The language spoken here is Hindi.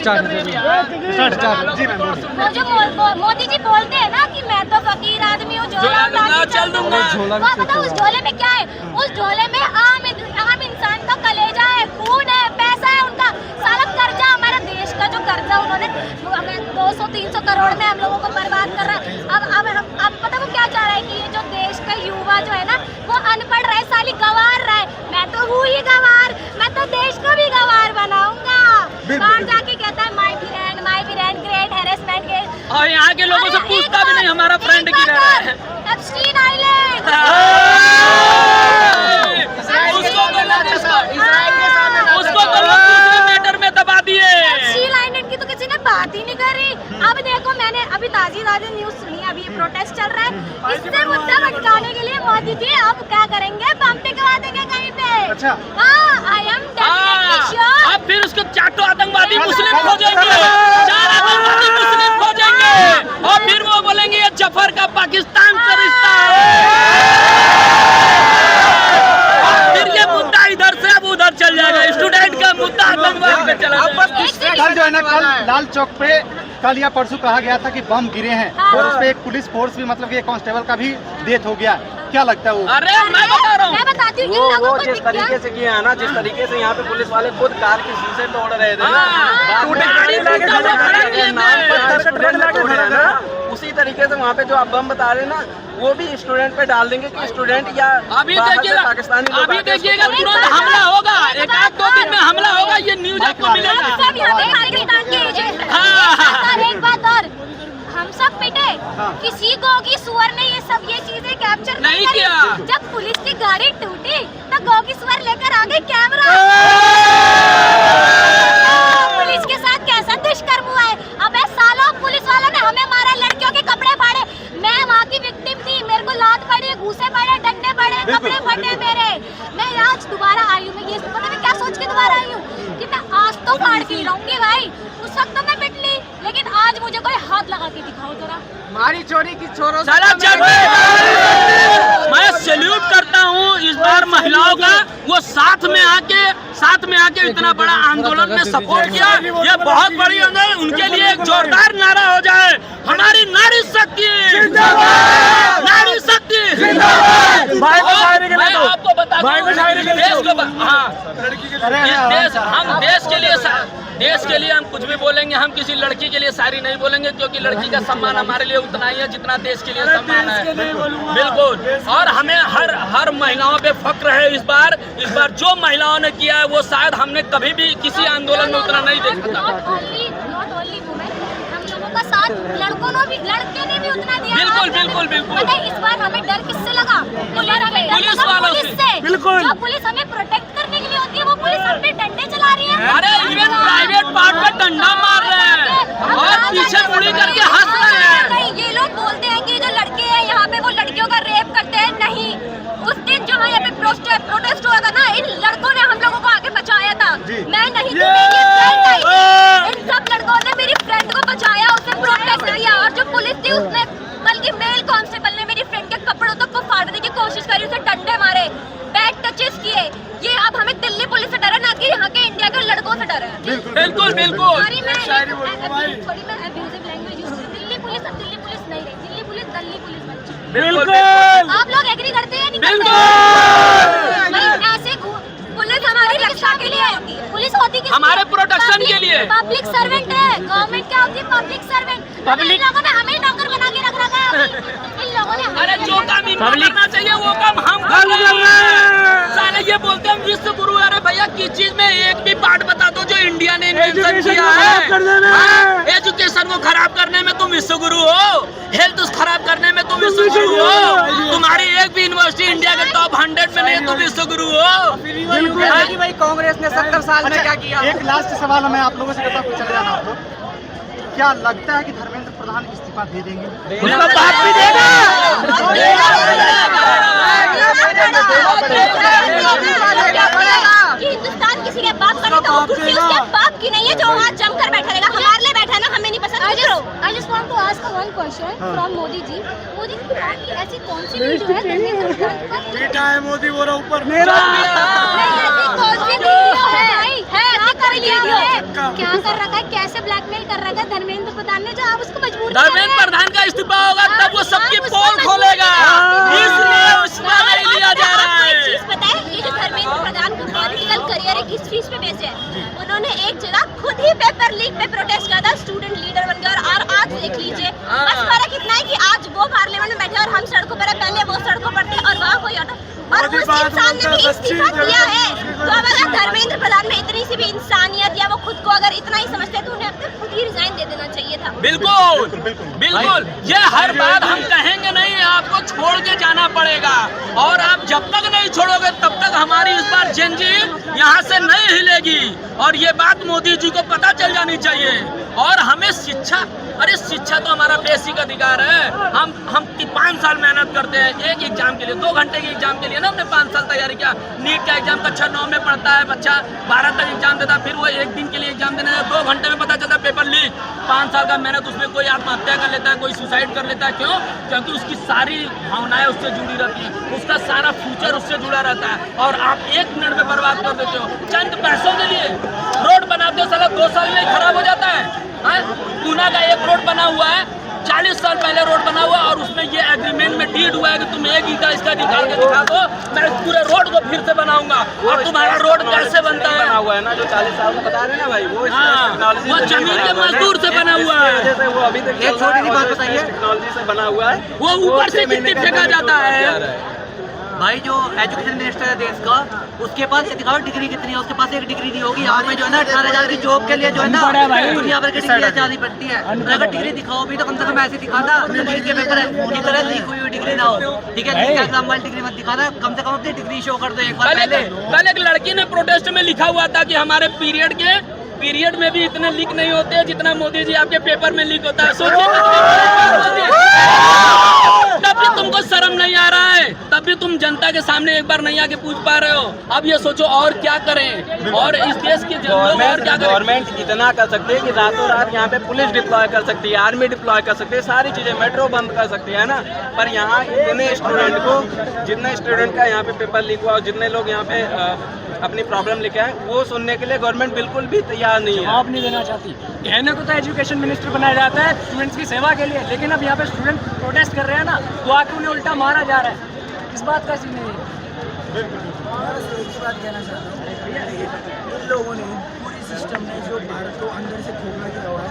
जी मैम। वो जो मोदी जी बोलते हैं ना कि मैं तो फकीर आदमी हूँ, झोला चल दूंगा, पता उस झोले में क्या है? उस झोले में आम इंसान का कलेजा है, खून है, पैसा है उनका, सारा कर्जा, हमारे देश का जो कर्जा उन्होंने 200-300 करोड़ में हम लोगों को बर्बाद कर रहा है। अब पता वो क्या चाह रहा है कि ये जो देश का युवा जो है ना वो अनपढ़ रहे, साली गंवार रहे। मैं तो हूँ ही गंवार, मैं तो देश को भी गंवार बनाऊंगा। बाहर जाके कहता है माय फ्रेंड ग्रेट हैरेसमेंट के, और यहाँ के लोगों से पूछता भी नहीं हमारा फ्रेंड की रहा है। एप्स्टीन आइलैंड, उसको तो लोग दूसरे मैटर में दबा दिए। एप्स्टीन आइलैंड की तो किसी ने बात ही नहीं करी। अब देखो मैंने अभी ताजी न्यूज सुनी, अभी ये प्रोटेस्ट चल रहा है, इससे मुद्दा भटकाने के लिए मोदी जी अब क्या करेंगे? बम पिघला देंगे कहीं पे। अच्छा। हाँ, आई एम डेफिनेटली श्योर। अब फिर उसको चाटो आतंकवादी मुस्लिम खोजेंगे, 4 आतंकवादी मुस्लिम खोजेंगे, और फिर वो बोलेंगे ये जफर का पाकिस्तान से रिश्ता है। फिर ये मुद्दा इधर से अब उधर चल जाएगा, स्टूडेंट का मुद्दा आतंकवाद पे चला जाएगा। कल जो है ना, कल लाल चौक पे कल या परसों कहा गया था कि बम गिरे हैं, और उसपे एक पुलिस फोर्स भी, मतलब कि एक कांस्टेबल का भी डेथ हो गया। क्या लगता है वो? अरे मैं बता रहा हूँ, मैं बताती हूँ वो जिस तरीके से किया है ना, जिस तरीके से यहाँ पे पुलिस वाले खुद कार के शीशे तोड़ रहे थे ना, उसी तरीके से वहाँ पे जो आप बम बता रहे हैं ना, वो भी स्टूडेंट पे डाल देंगे कि स्टूडेंट या अभी देखिएगा, पाकिस्तानी अभी देखिएगा तुरंत हमला होगा, 1-2 दिन में हमला होगा, ये न्यूज आपको मिलेगा। सब यहाँ पे पाकिस्तान के एजेंट हैं। एक बात और, हम सब पिटे, किसी गोगी सुअर ने ये चीजें कैप्चर नहीं किया। जब पुलिस की गाड़ी टूटी तो गोगी सुअर लेकर आ गई कैमरा। पुलिस के साथ कैसा दुष्कर्म हुआ है? अबे सालों, पुलिस वालों ने हमें मारा, लड़कियों के कपड़े फाड़े, मैं वहाँ की विक्टिम थी, मेरे को लात पड़ी, घूसे पड़े, डंडे पड़े, कपड़े फटे मेरे। मैं आज दोबारा आई हूँ, मैं ये पता मैं क्या सोच के दोबारा आई हूँ कि मैं आज तो फाड़ के रहूंगी भाई। उस वक्त तो मैं पिट ली, लेकिन आज मुझे कोई हाथ लगा के दिखाओ जरा। मारी चोरी की छोरों मैं सैल्यूट करता हूँ इस बार महिलाओं का, वो साथ में आके इतना बड़ा आंदोलन में सपोर्ट किया, ये बहुत बड़ी आंदोलन, उनके लिए एक जोरदार नारा हो जाए, हमारी नारी शक्ति, नारी शक्ति। मैं आपको बता दूं, हम देश के लिए हम कुछ भी बोलेंगे, हम किसी लड़की के लिए सारी नहीं बोलेंगे, क्योंकि लड़की का सम्मान हमारे लिए उतना ही है जितना देश के लिए सम्मान है। बिल्कुल, और हमें हर महिलाओं पे फक्र है। इस बार जो महिलाओं ने किया है वो शायद हमने कभी भी किसी आंदोलन में उतना नहीं देखा था। नॉट ओनली वुमेन, हम लोगों का साथ लड़के ने भी उतना दिया। बिल्कुल। पता है इस बार हमें डर किससे लगा? पुलिस वालों से। बिल्कुल, जो पुलिस हमें प्रोटेक्ट करने के लिए होती है, वो पुलिस हम पे डंडे चला रही है। अरे इवन प्राइवेट पार्ट पे डंडा मार रहे हैं और पीछे मुड़ी करके हंस रहे हैं। नहीं, ये लोग बोलते हैं कि जो लड़के हैं यहाँ पे वो लड़कियों का रेप करते हैं। नहीं, उस दिन जो यहाँ पे प्रोटेस्ट हुआ था ना, इन लड़कों ने हम लोगों को आगे बचाया था। मैं नहीं थी, मेरी फ्रेंड आई। इन सब लड़कों ने मेरी फ्रेंड को बचाया, उसने प्रोटेस्ट किया, और जो पुलिस थी उसने, बल्कि मेल कांस्टेबल ने मेरी फ्रेंड के कपड़ों तक को फाड़ने की कोशिश करी, उसे डंडे मारे, बैड टचेस किए। ये अब हमें दिल्ली पुलिस से डर है, ना कि यहाँ के इंडिया के लड़कों से डर है। बिल्कुल। थोड़ी मैं अब्यूजिव लैंग्वेज यूज की। दिल्ली पुलिस अब दिल्ली पुलिस नहीं रही, दिल्ली पुलिस दिल्ली पुलिस बन चुकी है। बिल्कुल, आप लोग एग्री करते हैं? नहीं ऐसे पुलिस हमारी रक्षा के लिए होती है। पुलिस होती है हमारे प्रोटेक्शन के लिए। पब्लिक सर्वेंट है, गवर्नमेंट क्या होती है? Public servant. इन लोगों ने हमें नौकर बना के रख रखा है। इन लोगों ने, अरे जो काम इनको करना चाहिए वो काम हम कर रहे हैं। साले ये बोलते हैं विश्व गुरु। अरे भैया, किस चीज में एक भी पार्ट बता दो जो इंडिया ने इन्वेंशन किया है। एजुकेशन को खराब करने में तुम विश्व गुरु हो, हेल्थ खराब करने में तुम विश्व गुरु हो, तुम्हारी एक भी यूनिवर्सिटी इंडिया के टॉप 100 में नहीं, तुम विश्व गुरु हो। बिल्कुल भाई, कांग्रेस ने 70 साल में क्या किया? एक लास्ट सवाल मैं आप लोगों से करता हूँ, चले जाना आप लोग। क्या लगता है कि धर्मेंद्र प्रधान इस्तीफा दे देंगे? उसका बाप भी देगा। कि हिंदुस्तान किसी के बाप का नहीं, तो वो कुर्सी उसके बाप की नहीं है जो वहाँ जमकर बैठा रहेगा। हमारे लिए बैठा है ना, हमें नहीं पसंद। I just want to ask one question from Modi ji. Modi ji की बात की ऐसी कौन सी वीडियो है? बेटा है मोदी, वो ऊपर ऐसी कौन सी वीडियो है? कोई वीडियो है क्या कर रखा है, कैसे ब्लैकमेल कर रखा है धर्मेंद्र प्रधान ने, जो आप उसको मजबूर कर रहे धर्मेंद्र हैं। प्रधान का इस्तीफा होगा तब वो सबकी उसको पोल मजबूर खोलेगा, कर- इसलिए उसका नहीं लिया जा रहा आपको एक है। चीज पता है, ये जो धर्मेंद्र प्रधान का पॉलिटिकल करियर है किस चीज पे बेस है, उन्होंने एक जगह खुद ही पेपर लीक पे प्रोटेस्ट किया था, स्टूडेंट लीडर बन गया, और आज देख लीजिए बस फर्क इतना है कि आज वो पार्लियामेंट में बैठे और हम सड़कों पर है, पहले वो सड़कों पर थे और वहाँ कोई और उस इंसान ने भी इस्तीफा दिया है। तो अब अगर धर्मेंद्र प्रधान में इतनी सी भी इंसानियत या वो खुद को अगर इतना ही समझते हैं तो उन्हें अपने खुद ही रिजाइन दे देना चाहिए था। बिल्कुल बिल्कुल, ये हर बात हम कहेंगे नहीं, आपको छोड़ के जाना पड़ेगा, और आप जब तक नहीं छोड़ोगे तब तक हमारी इस बार जंजीर यहाँ से नहीं हिलेगी, और ये बात मोदी जी को पता चल जानी चाहिए। और हमें शिक्षा, अरे शिक्षा तो हमारा बेसिक अधिकार है। हम 5 साल मेहनत करते हैं एक एग्जाम के लिए, 2 घंटे के एग्जाम के लिए ना हमने 5 साल तैयारी किया। नीट का एग्जाम कक्षा 9 में पढ़ता है बच्चा, 12 तक एग्जाम देता, फिर वो एक दिन के लिए एग्जाम देने जाता, 2 घंटे में पता चलता पेपर लीक। 5 साल का मेहनत, उसमें कोई आत्महत्या कर लेता है, कोई सुसाइड कर लेता है। क्यों? क्योंकि उसकी सारी भावनाएं उससे जुड़ी रहती हैं, उसका सारा फ्यूचर उससे जुड़ा रहता है, और आप 1 मिनट में बर्बाद कर देते हो चंद पैसों के लिए। रोड बनाते हो साला 2 साल में खराब हो जाता है। पूना का एक रोड बना हुआ है, 40 साल पहले रोड बना हुआ, और उसमें ये एग्रीमेंट में डीड हुआ है कि तुम एक ईंटा इसका निकाल के दिखा दो, मैं पूरे रोड को फिर से बनाऊंगा। और तुम्हारा रोड कैसे बनता है? बना हुआ है ना, जो 40 साल का बता रहे हैं ना भाई, वो वो जमीन के मजदूर से बना हुआ है। वो अभी तक एक छोटी सी बात बताइए, टेक्नोलॉजी से बना हुआ है, वो ऊपर से मिट्टी फेंका जाता है। भाई जो एजुकेशन मिनिस्टर है देश का, उसके पास ये दिखाओ डिग्री कितनी है, उसके पास एक डिग्री नहीं होगी। यहाँ पे जो है ना 18,000 की जॉब के लिए जो है ना दुनिया भर की डिग्री जानी पड़ती है। अगर डिग्री दिखाओ भी तो कम से कम ऐसे दिखाना नीट के पेपर है की तरह लीक हुई डिग्री ना हो, ठीक है? एग्जाम वाली डिग्री मत दिखाना, कम से कम अपनी डिग्री शो कर दो एक बार पहले। कल एक लड़की ने प्रोटेस्ट में लिखा हुआ था कि हमारे पीरियड में भी इतने लीक नहीं होते जितना मोदी जी आपके पेपर में लीक होता है। सोचिए, तब भी तुमको शर्म नहीं आ रहा है, तब भी तुम जनता के सामने एक बार नहीं आके पूछ पा रहे हो। अब ये सोचो और क्या करें, और इस देश के लोग और क्या करें। गवर्नमेंट इतना कर सकती है कि रातों रात यहाँ पे पुलिस डिप्लॉय कर सकती है, आर्मी डिप्लॉय कर सकती है, सारी चीजें, मेट्रो बंद कर सकती है ना। पर यहाँ इतने स्टूडेंट को, जितने स्टूडेंट का यहाँ पे पेपर लीक हुआ और जितने लोग यहाँ पे अपनी प्रॉब्लम लेके आए, वो सुनने के लिए गवर्नमेंट बिल्कुल भी तैयार नहीं है। जवाब नहीं देना चाहती। कहने को तो एजुकेशन मिनिस्टर बनाया जाता है स्टूडेंट्स की सेवा के लिए, लेकिन अब यहाँ पे स्टूडेंट प्रोटेस्ट कर रहे हैं ना, तो आके उन्हें उल्टा मारा जा रहा है। इस बात का सीन नहीं है। एक बात कहना चाहता हूँ, इन लोगों ने, पूरी सिस्टम ने जो भारत को अंदर से खोखला किया हुआ है,